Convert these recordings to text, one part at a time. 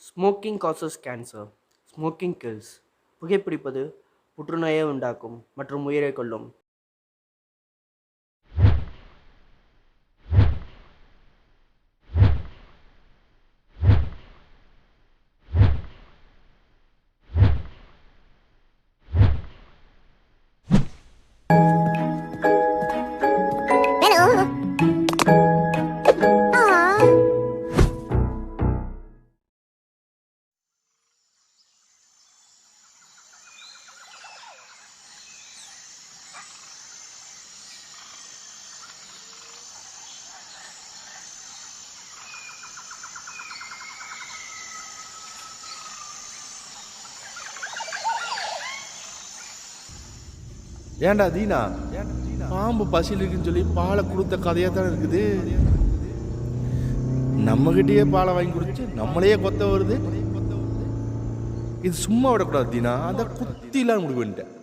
Smoking causes cancer. Smoking kills. புகைப்பிடிப்பது புற்றுநோயை உண்டாக்கும் மற்றும் உயிரை கொல்லும். ஏன்டா தீனா, பாம்பு பசியில் இருக்குன்னு சொல்லி பாலை கொடுத்த கதையாக தானே இருக்குது. நம்மகிட்டயே பாலை வாங்கி குடிச்சு நம்மளையே கொத்த வருது. இது சும்மா விடக்கூடாது தீனா, அதை குத்திலாம் முடிவு பண்ணிட்டேன்.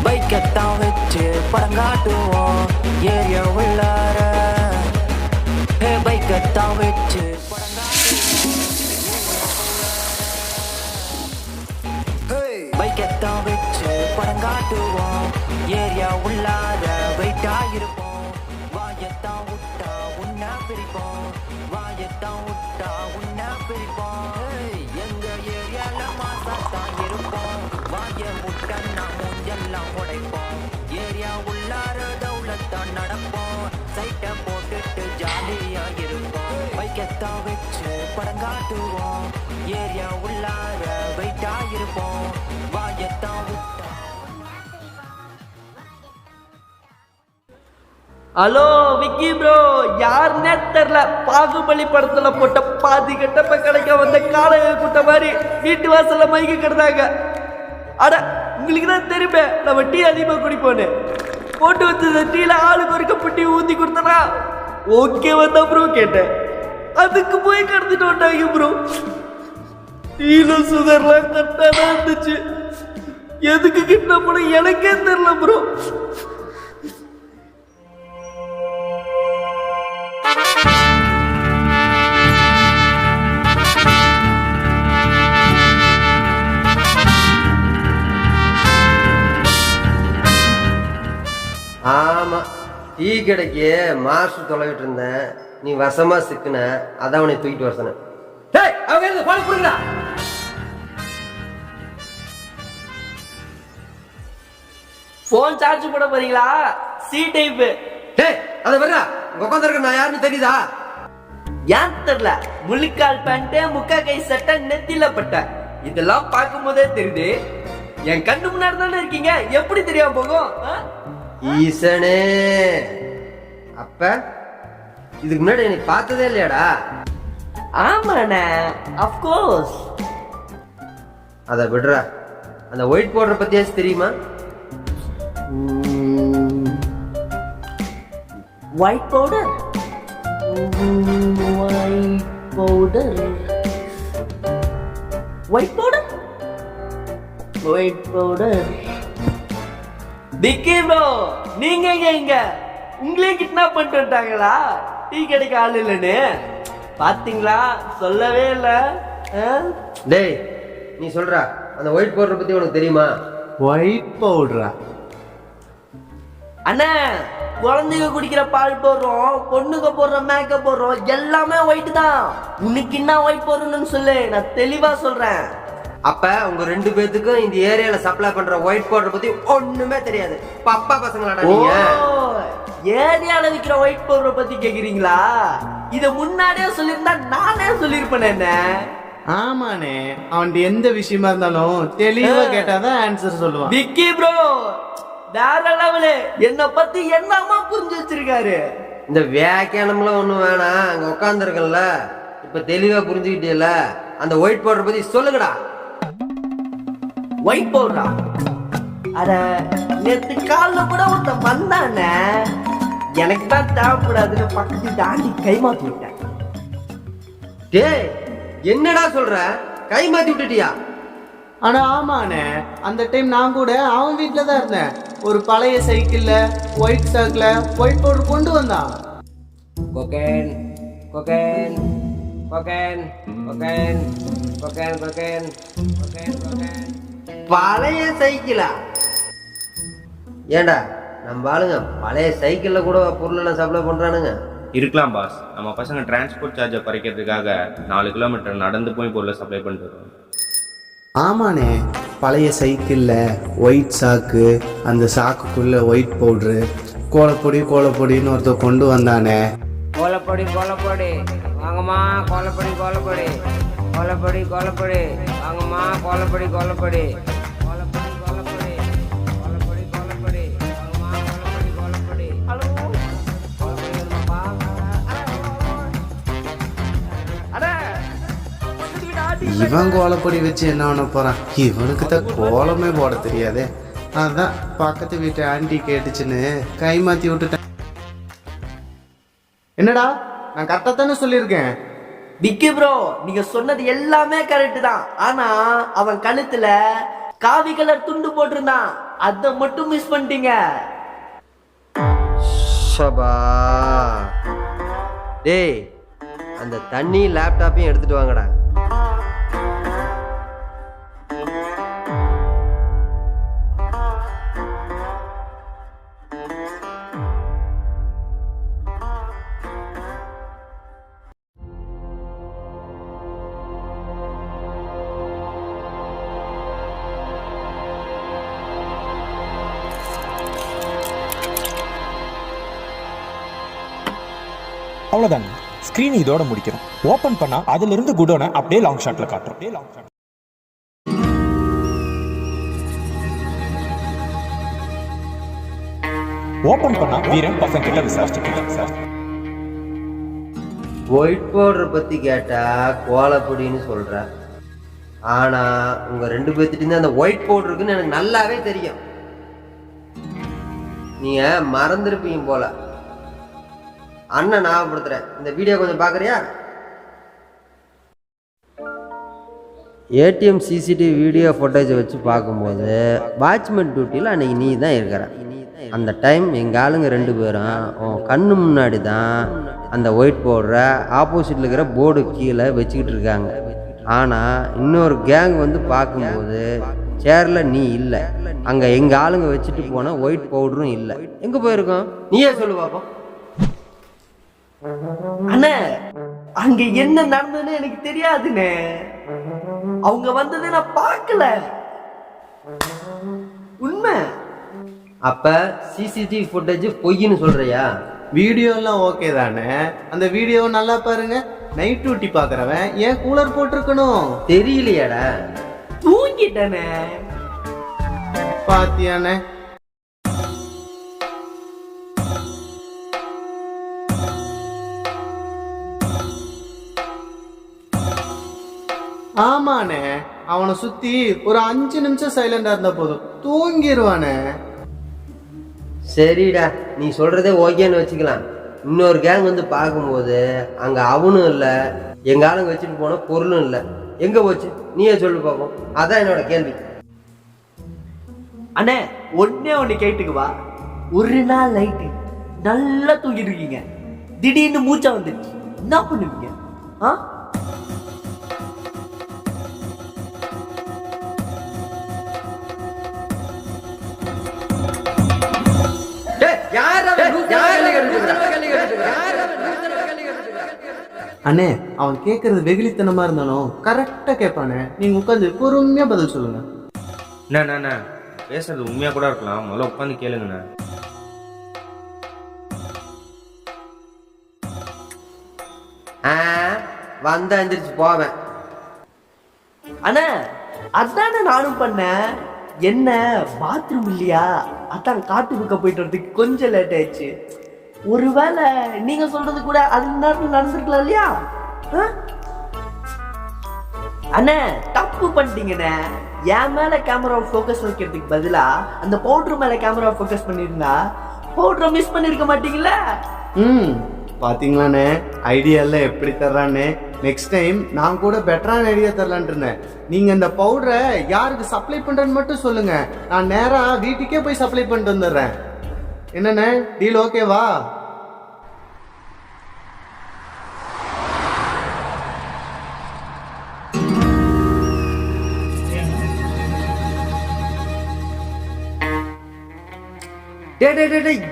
பைக்கத்தான் வச்சு படங்காட்டுவோம் ஏரியா உள்ளார. பைக்கத்தான் வச்சு பைக்கத்தான் வச்சு படங்காட்டுவோம் ஏரியா உள்ளார. வெயிட்டா இருப்போம், வாயத்தான் விட்டா உன்ன பிரிப்போம், வாயத்தான் விட்டா உன்ன பிரிப்போம். எங்க ஏரியால மாசாத்தான் இருப்போம், வாய முட்டன்னா மூஞ்செல்லாம் உடைப்போம். ஏரியா உள்ளார தௌலத்தான் நடப்போம், சைட்டை போட்டுட்டு ஜாலியா இருப்போம். பைக்கத்தான் வச்சு படங்காட்டுவோம் ஏரியா உள்ளார. வெயிட்டா இருப்போம், வாயத்தான் விட்டா. ஹலோ விக்கி ப்ரோ, யாருன்னே தெரில. பாகுபலி படத்துல போட்ட பாதி கட்டப்ப கிடைக்க வந்த காளைய கூட்ட மாதிரி வீட்டு வாசல்ல மைக்கு கிடந்தாங்க. அட உங்களுக்கு தான் தெரியுமே நம்ம டீ அதிகமாக குடிப்போன்னு. போட்டு வச்சது டீல ஆளுக்கு ஒரு கப்பு டீ ஊற்றி கொடுத்தனா ஓகே வந்தா ப்ரோ கேட்டேன். அதுக்கு போய் கடந்துட்டு வந்தாங்க ப்ரோ. டீல சுகர்லாம் கரெக்டாக தான் இருந்துச்சு. எதுக்கு கிட்ட போன எனக்கே தெரில ப்ரோ. ஆமா, டீ கடைக்கு மாஸ்டர் தொலைவிட்டு இருந்தேன். நீ வசமா சிக்குன, அதான் அவனை தூக்கிட்டு வர சொன்னேன். போன் சார்ஜ் போட போறீங்களா? C type. அதை வர்றா உட்காந்துருக்க நான் யாருன்னு தெரியுதா? ஏன் தெரியல. முழுக்கால் பேண்ட், முக்கா கை சட்டை, நெத்தில பட்ட, இதெல்லாம் பார்க்கும் போதே தெரியுது. என் கண்ணு முன்னாடி தானே இருக்கீங்க, எப்படி தெரியாம போகும்? ஈசனே, அப்ப இதுக்கு முன்னாடி எனக்கு பார்த்ததே இல்லையாடா? ஆமாண்ணே, அப்கோர்ஸ். அதை விடுறா. அந்த ஒயிட் பவுடர் பத்தியாச்சும் தெரியுமா? White powder, white powder, white powder, white powder. Vicky bro, நீங்க எங்க உங்களே கிட்னாப் பண்ணிட்டு வந்துட்டாங்களா? டீ கடைக்கு ஆள் இல்லைன்னு பாத்தீங்களா? சொல்லவே இல்லை. டேய், நீ சொல்றா, அந்த ஒயிட் பவுடர் பத்தி உனக்கு தெரியுமா? ஒயிட் பவுடரா? அண்ணே, குழந்தைங்க குடிக்கிற பால் போடுறோம், பொண்ணுங்க போடுற மேக்கப் போடுறோம், எல்லாமே ஒயிட் தான். உனக்கு என்ன ஒயிட் போடணும்னு சொல்லு, நான் தெளிவா சொல்றேன். அப்ப உங்க 2 பேத்துக்கும் இந்த ஏரியால சப்ளை பண்ற ஒயிட் பவுடர் பத்தி ஒண்ணுமே தெரியாது. பப்பா பசங்களாடா நீங்க. ஏரியால விக்கிற ஒயிட் பவுடரை பத்தி கேக்குறீங்களா? இத முன்னாடியே சொல்லியிருந்தா நானே சொல்லிருப்பேன். என்ன? ஆமாண்ணே, அவன்கிட்ட எந்த விஷயமா இருந்தாலும் தெளிவா கேட்டாதான் ஆன்சர் சொல்லுவான். விக்கி ப்ரோ வேற லெவலு. என்ன பத்தி என்னமா புரிஞ்சு வச்சிருக்காரு. இந்த வியாக்கியானம்லாம் ஒண்ணும் வேணாம். அங்க உட்காந்துருக்கல, இப்ப தெளிவா புரிஞ்சுக்கிட்டேல. அந்த ஒயிட் பவுடர் பத்தி சொல்லுங்கடா. ஒயிட் பவுடரா? அட, நேத்து காலைல கூட ஒருத்தன் வந்தானே, எனக்கு தான் தேவைப்படாதுன்னு பக்கத்து தாண்டி கைமாத்தி விட்டேன். டேய், என்னடா சொல்ற? கை மாத்தி விட்டுட்டியா? ஆனா ஆமாண்ணே, அந்த டைம் நான் கூட அவன் வீட்டுல தான் இருந்தேன். ஒரு பழைய சைக்கிள்ல ஒயிட் சாக்ல ஒயிட் பவுடர் கொண்டு வந்தான். Cocaine cocaine cocaine cocaine cocaine cocaine cocaine cocaine. பழைய சைக்கிளா? ஏண்டா நம்ம ஆளுங்க பழைய சைக்கிள்ல கூட பொருள் எல்லாம் சப்ளை பண்றானுங்க. இருக்கலாம் பாஸ். நம்ம பசங்க டிரான்ஸ்போர்ட் சார்ஜை குறைக்கிறதுக்காக 4 கிலோமீட்டர் நடந்து போய் பொருளை சப்ளை பண்ணிட்டு வருவோம். ஆமாண்ணே, பழைய சைக்கிளில் ஒயிட் சாக்கு, அந்த சாக்குக்குள்ள ஒயிட் பவுட்ரு, கோலப்பொடின்னு ஒருத்தர் கொண்டு வந்தானே. கோலப்பொடி வாங்கம்மா, கோலப்பொடி கோலப்பொடி வாங்கம்மா, கோலப்பொடி வாங்கம்மா, கோலப்பொடி. ஹலோ, கோலப்பொடி வேணுமாப்பா? இவன் கோலப்பொடி வச்சு என்ன பண்ண போறான்? இவனுக்கு தான் கோலமே போட தெரியாதே. அதான் பக்கத்து வீட்டு ஆண்டி கேட்டுச்சுன்னு கை மாத்தி விட்டுட்டேன். என்னடா, நான் கரெக்டா தானே சொல்லியிருக்கேன். விக்கி ப்ரோ, நீங்க சொன்னது எல்லாமே கரெக்ட் தான். ஆனா அவன் கழுத்துல காவி கலர் துண்டு போட்டிருந்தான், அத மட்டும் மிஸ் பண்ணிட்டீங்க. ஷபா. டேய், அந்த தண்ணி லேப்டாப்பையும் எடுத்துட்டு வாங்கடா. அவ்வளோதாங்க, ஸ்க்ரீன் இதோட முடிக்கிறோம். ஓப்பன் பண்ணா அதுல இருந்து குடோனை அப்படியே லாங் ஷாட்ல காட்டுறோம். ஓப்பன் பண்ணா வீரன் பசங்க கிட்ட விசாரிச்சு. ஒயிட் பவுடர் பத்தி கேட்டா கோலப்பொடின்னு சொல்ற. ஆனா உங்க 2 பேர்த்திட்ட அந்த ஒயிட் பவுடர் இருக்குன்னு எனக்கு நல்லாவே தெரியும். நீங்க மறந்துருப்பீங்க போல. அண்ணன் ஞாபகப்படுத்துறேன், இந்த வீடியோ கொஞ்சம் பாக்குறியா? ஏடிஎம் சிசிடிவி வீடியோ ஃபுட்டேஜை வச்சு பார்க்கும்போது வாட்ச்மேன் டியூட்டியில் அன்னைக்கு நீ தான் இருக்கிற. அந்த டைம் எங்கள் ஆளுங்க 2 பேரும் உன் கண்ணு முன்னாடி தான் அந்த ஒயிட் பவுடரை ஆப்போசிட்டில் இருக்கிற போர்டு கீழே வச்சுக்கிட்டு இருக்காங்க. ஆனால் இன்னொரு கேங் வந்து பார்க்கும்போது சேரில் நீ இல்லை, அங்கே எங்கள் ஆளுங்க வச்சுட்டு போன ஒயிட் பவுடரும் இல்லை. எங்கே போயிருக்கோம் நீயே சொல்லு பாப்போம். அண்ணே, அங்க என்ன நடந்ததுன்னு எனக்கு தெரியாதுண்ணே. அவங்க வந்ததை நான் பார்க்கல. உண்மை. அப்ப சிசிடிவி ஃபுட்டேஜ் பொய்ன்னு சொல்றியா? வீடியோ எல்லாம் ஓகே தானே? அந்த வீடியோ நல்லா பாருங்க. நைட் டியூட்டி பாக்குறவன் ஏன் கூலர் போட்டிருக்கணும்? தெரியலையாடா? தூங்கிட்டேனே. பாத்தியானே? ஆமாண்ணே, அவனை சுத்தி ஒரு 5 நிமிஷம் சைலண்டா இருந்தா போதும், தூங்கிடுவானே. சரிடா, நீ சொல்றதே ஓகேன்னு வச்சுக்கலாம். இன்னொரு கேங் வந்து பார்க்கும்போது அங்க அவனும் இல்லை, எங்க ஆளுங்க வச்சுட்டு போன பொருளும் இல்லை. எங்க போச்சு நீயே சொல்லு பார்ப்போம். அதான் என்னோட கேள்வி. அண்ணே, ஒண்ணு கேட்டுக்குவா. ஒரு நாள் நைட்டு நல்லா தூங்கிட்டு இருக்கீங்க, திடீர்னு மூச்சா வந்துடுச்சு, என்ன பண்ணுவீங்க? அண்ணே அவன் கேட்கறது வெகுளித்தனமா இருந்தாலும் கரெக்டா கேட்பானே, நீங்க உட்காந்து பொறுமையா பதில் சொல்லுங்க. என்ன பேசுறது உண்மையாக கூட இருக்கலாம், முதல்ல உட்காந்து கேளுங்கண்ணே. வந்தா எந்திரிச்சு போவேன். அண்ணா அதானே நானும் பண்ணேன். என்ன பாத்ரூம் இல்லையா, அதான் காட்டு பக்க போயிட்டு வரதுக்கு கொஞ்சம் லேட் ஆயிடுச்சு. ஒருவேளை நீங்க சொல்றது கூட அது நேரத்தில் நடந்திருக்கலாம் இல்லையா? அண்ணே தப்பு பண்ணிட்டீங்கண்ணே. என் மேல கேமரா ஃபோக்கஸ் வைக்கிறதுக்கு பதிலா அந்த பவுடர் மேல கேமரா ஃபோக்கஸ் பண்ணிருந்தா பவுடரை மிஸ் பண்ணிருக்க மாட்டீங்களா? பாத்தீங்களாண்ணே, ஐடியா எல்லாம் எப்படி தர்றான்னு. நெக்ஸ்ட் டைம் நான் கூட பெட்டரான ஐடியா தரலான் இருந்தேன். நீங்க இந்த பவுடரை யாருக்கு சப்ளை பண்றேன்னு மட்டும் சொல்லுங்க, நான் நேரா வீட்டுக்கே போய் சப்ளை பண்ணிட்டு வந்துடுறேன். என்னண்ணே, டீல் ஓகேவா?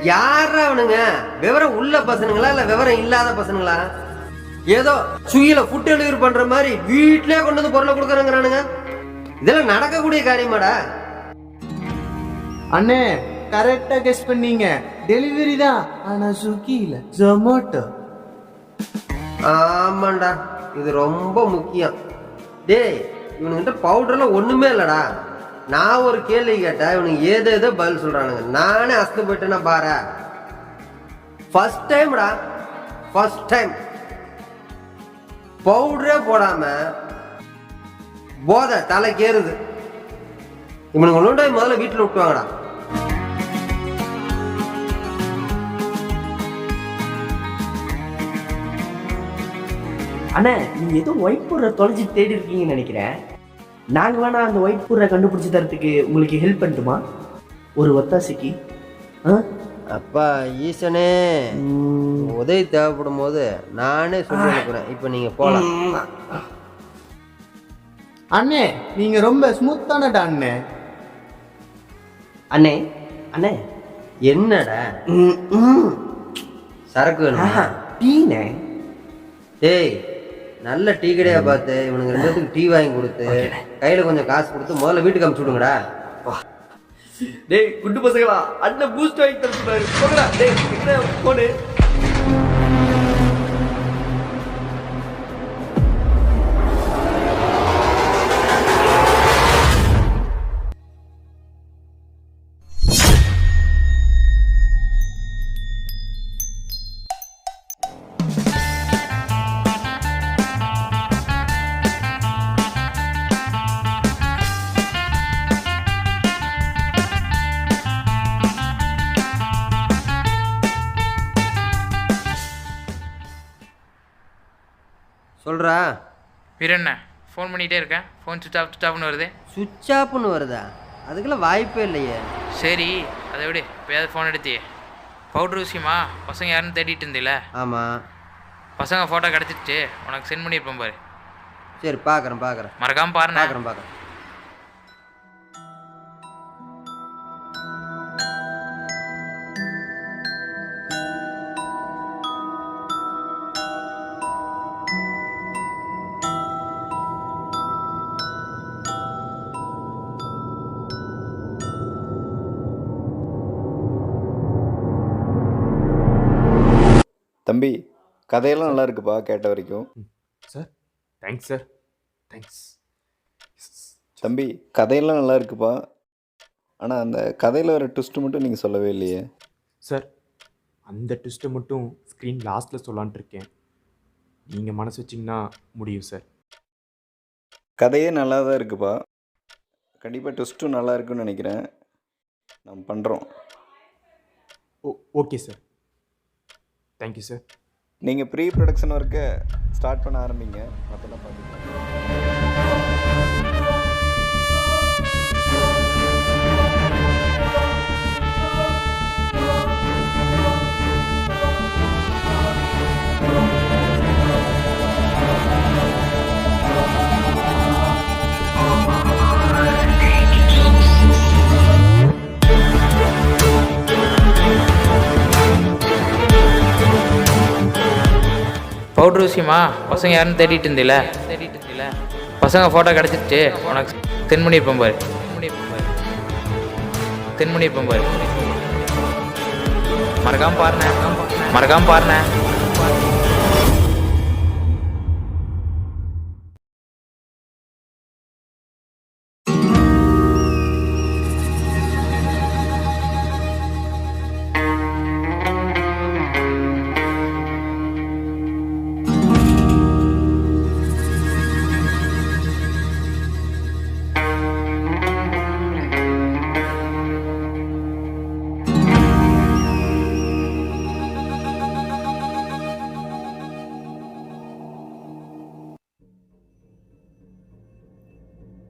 யாரா அவனுங்க? விவரம் உள்ள பசங்களா இல்ல விவரம் இல்லாத பசங்களா? ஏதோ சுயில ஃபுட் டெலிவரி பண்ற மாதிரி வீட்லயே கொண்டு வந்து பொருளை கொடுக்கறானுங்க. இதெல்லாம் நடக்கக்கூடிய காரியமாடா? அண்ணே கரெக்டா கெஸ் பண்ணீங்க, டெலிவரி தான், ஆனா ஸ்விக்கி இல்ல ஜொமேட்டோ. ஆமாண்டா, இது ரொம்ப முக்கியம். டேய், இவனுங்கிட்ட பவுடர்ல ஒண்ணுமே இல்லடா. நான் ஒரு கேள்வி கேட்டா இவனுக்கு ஏதோ பதில் சொல்றானுங்க. நானே அஸ்து போயிட்டேன்னா பாரு. ஃபர்ஸ்ட் டைம் பவுடரே போடாம போதை தலைக்கேறுது. இவனுக்கு ஒன்று முதல்ல வீட்டில் விட்டுவாங்கடா. அண்ணா நீங்க ஏதோ ஒயிட் பவுடரை தொலைச்சி தேடி இருக்கீங்கன்னு நினைக்கிறேன். நாங்கள் வேணா அந்த ஒயிட் பவுடரை கண்டுபிடிச்சி தரத்துக்கு உங்களுக்கு ஹெல்ப் பண்ணட்டுமா? ஒரு ஒத்தாசைக்கு. அப்பா ஈசனே, உதவி தேவைப்படும் போது நானே சொல்லி அனுப்புறேன். இப்போ நீங்க போலாம். அண்ணே நீங்க ரொம்ப ஸ்மூத்தானடா அண்ணே. அண்ணே அண்ணே என்னடா சரக்கு வேணுமா? டீனே. டேய், நல்ல டீ கடையா பார்த்து இவனுக்கு 2 பேத்துக்கு டீ வாங்கி கொடுத்து கையில கொஞ்சம் காசு கொடுத்து முதல்ல வீட்டுக்கு அனுப்பிச்சு விடுங்கடா. டேய் குண்டு பசங்களா, அண்ணன் பூஸ்ட் வாங்கி தரச்சுடாரு. போங்கடா. டேய் என்ன போனு. சொல்றா. வீரண்ணா ஃபோன் பண்ணிகிட்டே இருக்கேன், ஃபோன் சுவிச் ஆஃப்னு வருது. சுவிட்ச் ஆஃப்னு வருதா? அதுக்கெல்லாம் வாய்ப்பே இல்லையே. சரி அதை விடு, இப்போயாவது ஃபோன் எடுத்தியே. பவுட்ரு விஷயமா பசங்க யாருன்னு தேடிட்டு இருந்தில்ல? ஆமாம். பசங்க ஃபோட்டோ கிடச்சிருச்சு, உனக்கு சென்ட் பண்ணியிருப்பேன் பாரு. சரி பார்க்குறேன் மறக்காமல் பாருண்ணா. பார்க்குறேன். தம்பி, கதையெல்லாம் நல்லா இருக்குப்பா கேட்ட வரைக்கும். Sir thanks sir, thanks. தம்பி, கதையெல்லாம் நல்லா இருக்குப்பா. ஆனால் அந்த கதையில் வர ட்விஸ்ட்டு மட்டும் நீங்கள் சொல்லவே இல்லையே. சார் அந்த ட்விஸ்ட்டை மட்டும் ஸ்க்ரீன் லாஸ்ட்டில் சொல்லான்ட்டு இருக்கேன். நீங்கள் மனசு வச்சிங்கன்னா முடியும் சார். கதையே நல்லா தான் இருக்குப்பா. கண்டிப்பாக ட்விஸ்ட்டும் நல்லா இருக்குன்னு நினைக்கிறேன். நம்ம பண்ணுறோம். Okay sir, thank you sir. நீங்கள் ப்ரீ ப்ரொடக்ஷன் ஒர்க்கை ஸ்டார்ட் பண்ண ஆரம்பிங்க. மற்றெல்லாம் பார்த்துக்கலாம். பவுட்ரு விஷயமா பசங்க யாருன்னு தேடிட்டு இருந்தில பசங்க ஃபோட்டோ கிடச்சிருச்சு உனக்கு சென்ட் பண்ணியிருப்பேன் பாரு மறக்காம பாருண்ணே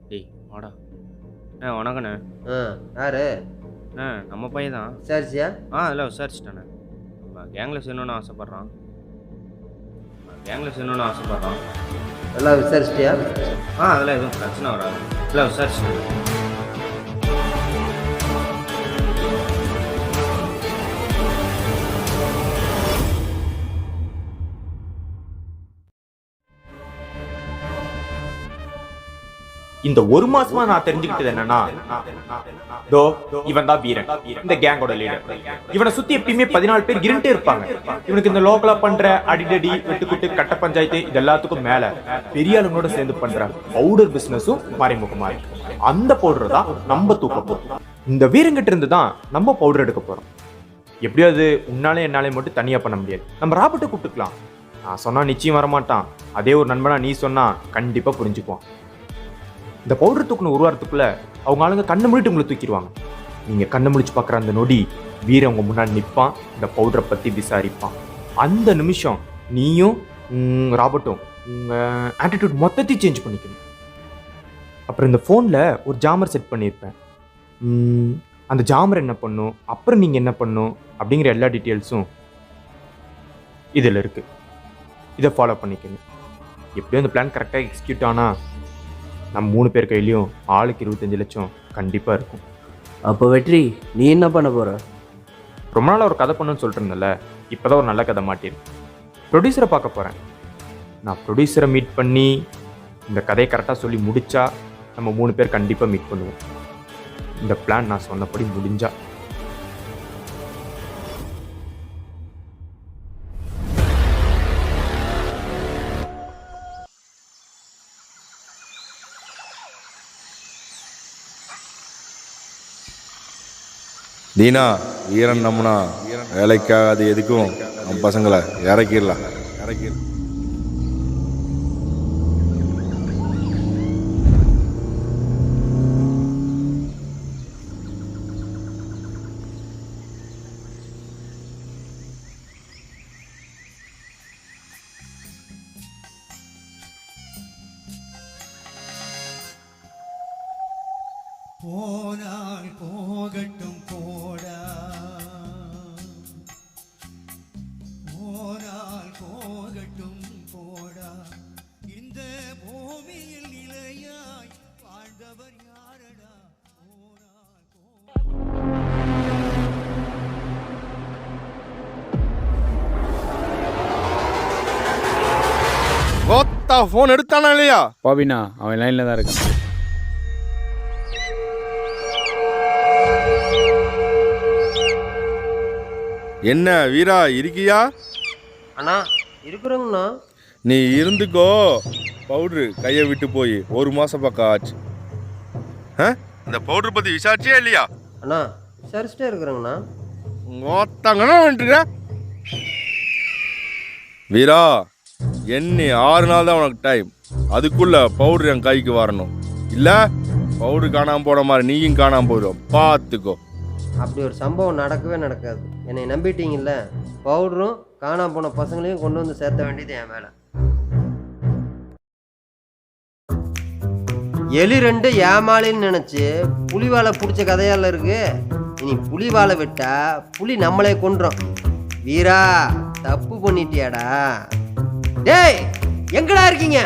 டேய் வாடா வணக்கண்ணே. யாரு? நம்ம பையன் தான். விசாரிச்சியா? அதெல்லாம் விசாரிச்சிட்டானே. நம்ம கேங்கில் சேரணும்னு ஆசைப்பட்றான். எல்லாம் விசாரிச்சிட்டியா? அதெல்லாம் எதுவும் பிரச்சனை வராது. எல்லாம் விசாரிச்சிட்டேன். இந்த ஒரு மாசமா நான் தெரிஞ்சுக்கிட்டது என்னன்னா, இவன் தான் வீரன், இந்த கேங்கோட லீடர். இவனை சுத்தி எப்பயுமே 14 பேர் இருந்துட்டே இருப்பாங்க. இவனுக்கு இந்த லோக்கலா பண்ற அடிடடி, வெட்டுக்குட்டு, கட்ட பஞ்சாயத்து இது எல்லாத்துக்கும் மேல பெரிய ஆளுங்களோட சேர்ந்து பண்ற பவுடர் பிசினஸும் மறைமுகமா இருக்கு. அந்த பவுடர் தான் நம்ம தூக்க போறோம். இந்த வீரங்கிட்ட இருந்து தான் நம்ம பவுடர் எடுக்க போறோம். எப்படியாவது உன்னாலே என்னாலே மட்டும் தனியா பண்ண முடியாது. நம்ம ராபர்ட்டை கூப்பிட்டுக்கலாம். நான் சொன்னா நிச்சயம் வரமாட்டான். அதே ஒரு நண்பனா நீ சொன்னா கண்டிப்பா புரிஞ்சுக்குவான். இந்த பவுடர் தூக்கணும் உருவாரத்துக்குள்ள அவங்க ஆளுங்க கண்ணை மூடிட்டு உங்களை தூக்கிடுவாங்க. நீங்க கண்ணை முடிச்சு பார்க்குற அந்த நொடி வீரன் உங்க முன்னாடி நிற்பான், இந்த பவுடரை பத்தி விசாரிப்பான். அந்த நிமிஷம் நீயும் ராபர்ட்டும் உங்க ஆட்டிடியூட் மொத்தத்தையும் சேஞ்ச் பண்ணிக்கணும். அப்புறம் இந்த ஃபோனில் ஒரு ஜாமர் செட் பண்ணியிருப்பேன். அந்த ஜாமர் என்ன பண்ணும், அப்புறம் நீங்கள் என்ன பண்ணும் அப்படிங்கிற எல்லா டீட்டெயில்ஸும் இதில் இருக்கு. இதை ஃபாலோ பண்ணிக்கணும். எப்படியும் அந்த பிளான் கரெக்டாக எக்ஸிக்யூட் ஆனால் நம்ம 3 பேர் கையிலையும் ஆளுக்கு 25 லட்சம் கண்டிப்பாக இருக்கும். அப்போ வெற்றி, நீ என்ன பண்ண போற? ரொம்ப நாள் ஒரு கதை பண்ணுன்னு சொல்லிட்டு இருந்தேன்ல, இப்போ தான் ஒரு நல்ல கதை மாட்டிருக்கு. ப்ரொடியூசரை பார்க்க போகிறேன். நான் ப்ரொடியூசரை மீட் பண்ணி இந்த கதையை கரெக்டாக சொல்லி முடித்தா நம்ம 3 பேர் கண்டிப்பாக மீட் பண்ணுவோம். இந்த பிளான் நான் சொன்னபடி முடிஞ்சா. தீனா, வீரன் நம்மனா வேலைக்காகாது, எதுக்கும் நம்ம பசங்களை இறக்கிடலாம். போனால் போகட்டும் போடா, போனால் போகட்டும் போடா, இந்த பூமியில் நிலையாய் வாழ்ந்தவர் யாரடா. கோத்தா ஃபோன் எடுத்தானா இல்லையா? பாபினா அவன் லைன்ல தான் இருக்கான். என்ன வீரா, இருக்கியா? அண்ணா இருக்கிறோங்கண்ணா. நீ இருந்துக்கோ. பவுட்ரு கையை விட்டு போய் 1 மாதம் பக்கம் ஆச்சு. இந்த பவுட்ரு பற்றி விசாரிச்சே இல்லையா? அண்ணா விசாரிச்சுட்டே இருக்கிறேங்கண்ணா. மொத்தங்கண்ணா வந்துட்டு வீரா, என்ன 6 நாள் தான் உனக்கு டைம். அதுக்குள்ள பவுட்ரு என் கைக்கு வரணும். இல்லை பவுட்ரு காணாமல் போன மாதிரி நீயும் காணாமல் போயிடும். பார்த்துக்கோ. அப்படி ஒரு சம்பவம் நடக்கவே நடக்காது. என்னை நம்பிட்டீங்கல்ல, பவுடரும் காணாம போன பசங்களையும் கொண்டு வந்து சேர்த்த வேண்டியது என் வேலை. எலி 2 ஏமாளின்னு நினச்சி புலிவாலை பிடிச்ச கதையால் இருக்கு. இனி புலிவாலை விட்டா புலி நம்மளே கொன்றோம். வீரா, தப்பு பண்ணிட்டியாடா. டேய், எங்கடா இருக்கீங்க?